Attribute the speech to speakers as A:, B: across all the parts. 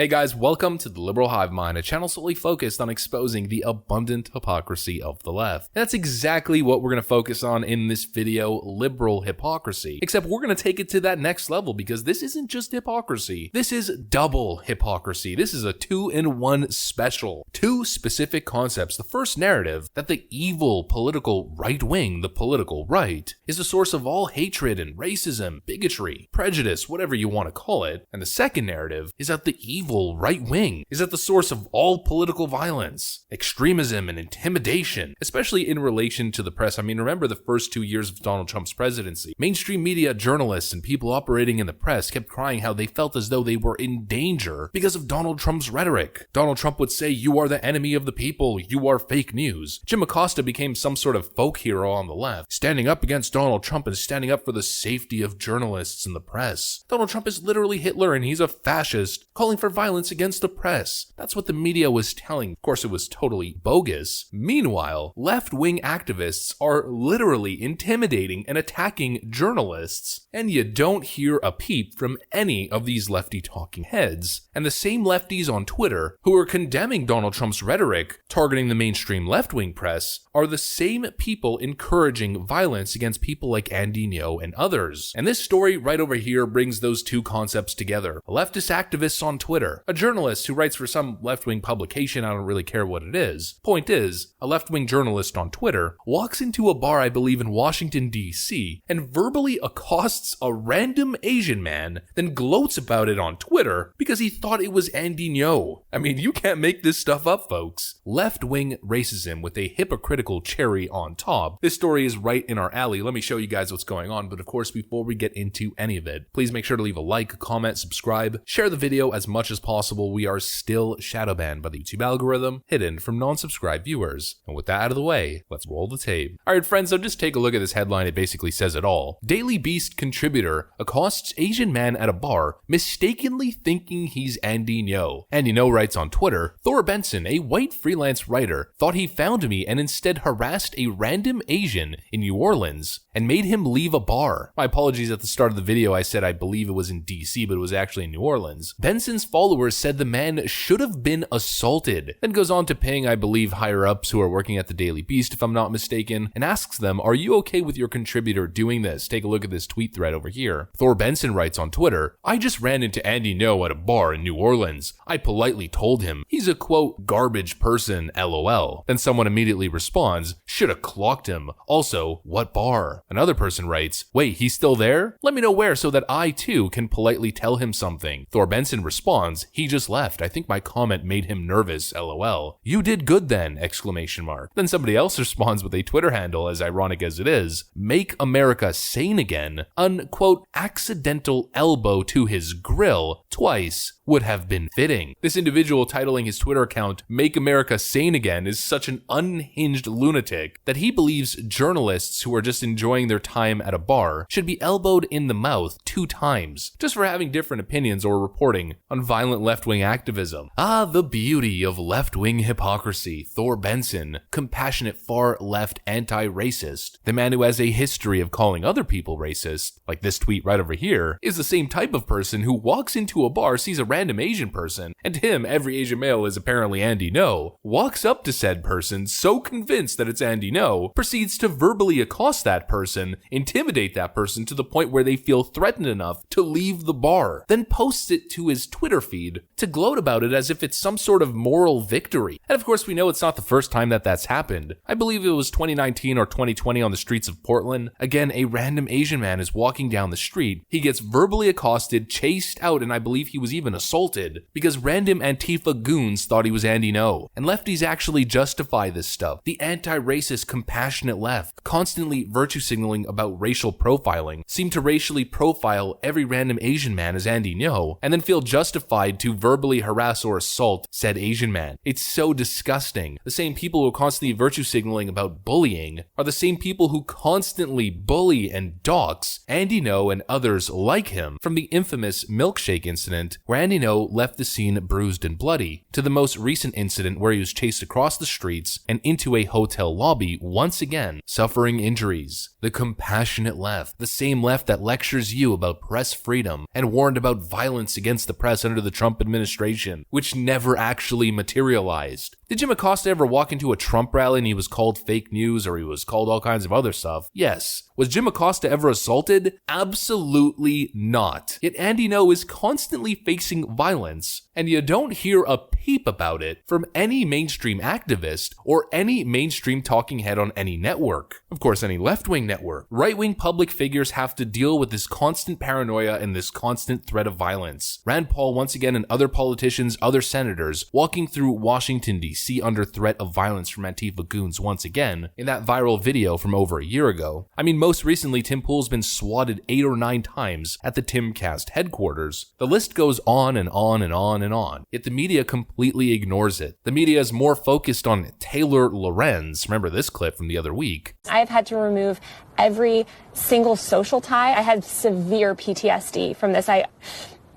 A: Hey guys, welcome to the Liberal Hive Mind, a channel solely focused on exposing the abundant hypocrisy of the left. And that's exactly what we're going to focus on in this video, liberal hypocrisy. Except we're going to take it to that next level because this isn't just hypocrisy. This is double hypocrisy. This is a 2-in-1 special. Two specific concepts. The first narrative, that the evil political right wing, the political right, is the source of all hatred and racism, bigotry, prejudice, whatever you want to call it. And the second narrative is that the evil right wing is at the source of all political violence, extremism, and intimidation, especially in relation to the press. I mean, remember the first 2 years of Donald Trump's presidency. Mainstream media, journalists, and people operating in the press kept crying how they felt as though they were in danger because of Donald Trump's rhetoric. Donald Trump would say, "You are the enemy of the people, you are fake news." Jim Acosta became some sort of folk hero on the left, standing up against Donald Trump and standing up for the safety of journalists and the press. Donald Trump is literally Hitler and he's a fascist, calling for violence against the press. That's what the media was telling. Of course, it was totally bogus. Meanwhile, left-wing activists are literally intimidating and attacking journalists, and you don't hear a peep from any of these lefty talking heads. And the same lefties on Twitter who are condemning Donald Trump's rhetoric, targeting the mainstream left-wing press, are the same people encouraging violence against people like Andy Ngo and others. And this story right over here brings those two concepts together. Leftist activists on Twitter, a journalist who writes for some left-wing publication, I don't really care what it is. Point is, a left-wing journalist on Twitter walks into a bar, I believe in Washington, D.C., and verbally accosts a random Asian man, then gloats about it on Twitter because he thought it was Andy Ngo. I mean, you can't make this stuff up, folks. Left-wing racism with a hypocritical cherry on top. This story is right in our alley. Let me show you guys what's going on, but of course, before we get into any of it, please make sure to leave a like, comment, subscribe, share the video as much as possible. We are still shadow banned by the YouTube algorithm, hidden from non-subscribed viewers. And with that out of the way, let's roll the tape. Alright friends, so just take a look at this headline. It basically says it all. Daily Beast contributor accosts Asian man at a bar, mistakenly thinking he's Andy Ngo. Andy Ngo writes on Twitter, "Thor Benson, a white freelance writer, thought he found me and instead harassed a random Asian in New Orleans and made him leave a bar." My apologies, at the start of the video I said I believe it was in DC, but it was actually in New Orleans. Benson's followers said the man should have been assaulted. Then goes on to ping, I believe, higher-ups who are working at the Daily Beast, if I'm not mistaken, and asks them, "Are you okay with your contributor doing this?" Take a look at this tweet thread over here. Thor Benson writes on Twitter, "I just ran into Andy Ngo at a bar in New Orleans. I politely told him he's a, quote, garbage person, lol." Then someone immediately responds, "Shoulda clocked him. Also, what bar?" Another person writes, "Wait, he's still there? Let me know where so that I too can politely tell him something." Thor Benson responds, "He just left. I think my comment made him nervous, lol. You did good then, exclamation mark." Then somebody else responds with a Twitter handle, as ironic as it is, "Make America sane again. Unquote, accidental elbow to his grill twice would have been fitting." This individual titling his Twitter account, "Make America Sane Again," is such an unhinged lunatic that he believes journalists who are just enjoying their time at a bar should be elbowed in the mouth 2 times, just for having different opinions or reporting on violent left-wing activism. Ah, the beauty of left-wing hypocrisy. Thor Benson, compassionate far-left anti-racist, the man who has a history of calling other people racist, like this tweet right over here, is the same type of person who walks into a bar, sees a random Asian person, and to him, every Asian male is apparently Andy Ngo, walks up to said person, so convinced that it's Andy Ngo, proceeds to verbally accost that person, intimidate that person to the point where they feel threatened enough to leave the bar, then posts it to his Twitter feed to gloat about it as if it's some sort of moral victory. And of course, we know it's not the first time that that's happened. I believe it was 2019 or 2020 on the streets of Portland. Again, a random Asian man is walking down the street. He gets verbally accosted, chased out, and I believe he was even assaulted because random Antifa goons thought he was Andy Ngo. And lefties actually justify this stuff. The anti-racist, compassionate left, constantly virtue signaling about racial profiling, seem to racially profile every random Asian man as Andy Ngo, and then feel justified to verbally harass or assault said Asian man. It's so disgusting. The same people who are constantly virtue signaling about bullying are the same people who constantly bully and dox Andy Ngo and others like him, from the infamous milkshake incident where Andy Know left the scene bruised and bloody, to the most recent incident where he was chased across the streets and into a hotel lobby once again, suffering injuries. The compassionate left, the same left that lectures you about press freedom and warned about violence against the press under the Trump administration, which never actually materialized. Did Jim Acosta ever walk into a Trump rally and he was called fake news or he was called all kinds of other stuff? Yes. Was Jim Acosta ever assaulted? Absolutely not. Yet Andy Ngo is constantly facing violence, and you don't hear a peep about it from any mainstream activist or any mainstream talking head on any network. Of course, any left-wing network. Right-wing public figures have to deal with this constant paranoia and this constant threat of violence. Rand Paul once again and other politicians, other senators, walking through Washington, D.C. under threat of violence from Antifa goons once again in that viral video from over a year ago. I mean, most recently, Tim Pool's been swatted 8 or 9 times at the Timcast headquarters. The list goes on and on and on and on, yet the media completely ignores it. The media is more focused on Taylor Lorenz. Remember this clip from the other week.
B: I've had to remove every single social tie. I had severe PTSD from this.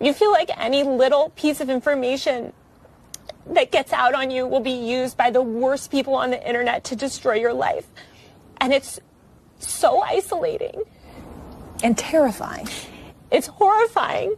B: You feel like any little piece of information that gets out on you will be used by the worst people on the internet to destroy your life. And it's so isolating.
C: And terrifying.
B: It's horrifying.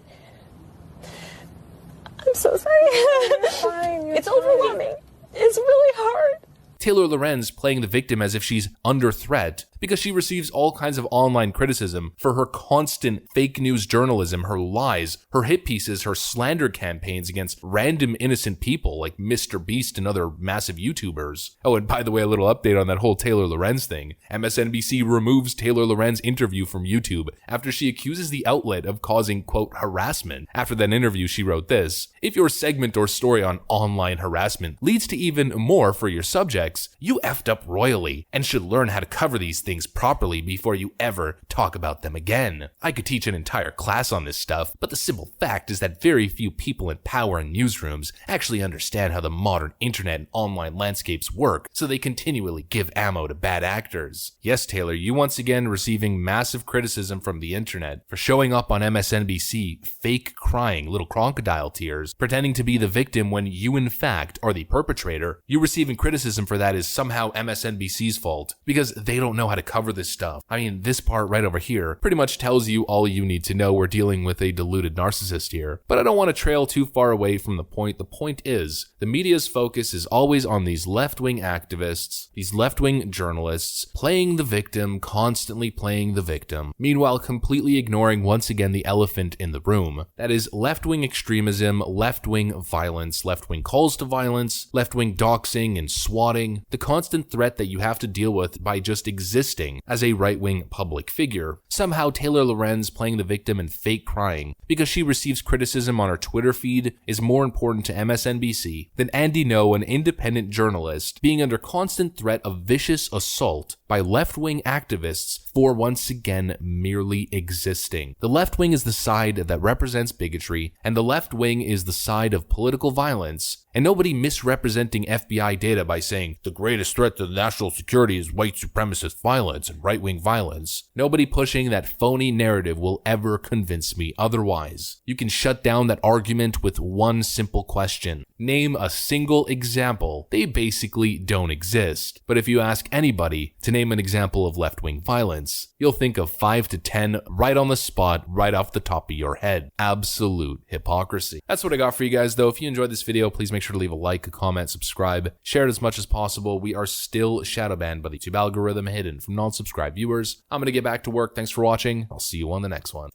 B: I'm so sorry.
C: You're fine,
B: it's overwhelming. It's really hard.
A: Taylor Lorenz playing the victim as if she's under threat because she receives all kinds of online criticism for her constant fake news journalism, her lies, her hit pieces, her slander campaigns against random innocent people like Mr. Beast and other massive YouTubers. Oh, and by the way, a little update on that whole Taylor Lorenz thing. MSNBC removes Taylor Lorenz interview from YouTube after she accuses the outlet of causing, quote, harassment. After that interview, she wrote this: "If your segment or story on online harassment leads to even more for your subjects, you effed up royally and should learn how to cover these things properly before you ever talk about them again. I could teach an entire class on this stuff, but the simple fact is that very few people in power in newsrooms actually understand how the modern internet and online landscapes work, so they continually give ammo to bad actors." Yes, Taylor, you once again receiving massive criticism from the internet for showing up on MSNBC, fake crying little crocodile tears, pretending to be the victim when you in fact are the perpetrator. You receiving criticism for that is somehow MSNBC's fault because they don't know how to cover this stuff. I mean, this part right over here pretty much tells you all you need to know. We're dealing with a deluded narcissist here. But I don't want to trail too far away from the point. The point is, the media's focus is always on these left-wing activists, these left-wing journalists, playing the victim, constantly playing the victim, meanwhile completely ignoring once again the elephant in the room. That is left-wing extremism, left-wing violence, left-wing calls to violence, left-wing doxing and swatting, the constant threat that you have to deal with by just existing as a right-wing public figure. Somehow Taylor Lorenz playing the victim and fake crying because she receives criticism on her Twitter feed is more important to MSNBC than Andy Ngo, an independent journalist, being under constant threat of vicious assault by left-wing activists for once again merely existing. The left wing is the side that represents bigotry, and the left wing is the side of political violence, and nobody misrepresenting FBI data by saying the greatest threat to national security is white supremacist violence and right-wing violence. Nobody pushing that phony narrative will ever convince me otherwise. You can shut down that argument with one simple question. Name a single example. They basically don't exist. But if you ask anybody to name an example of left-wing violence, you'll think of 5 to 10 right on the spot, right off the top of your head. Absolute hypocrisy. That's what I got for you guys though. If you enjoyed this video, please make sure to leave a like, a comment, subscribe, share it as much as possible. We are still shadow banned by the YouTube algorithm, hidden from non-subscribed viewers. I'm gonna get back to work. Thanks for watching. I'll see you on the next one.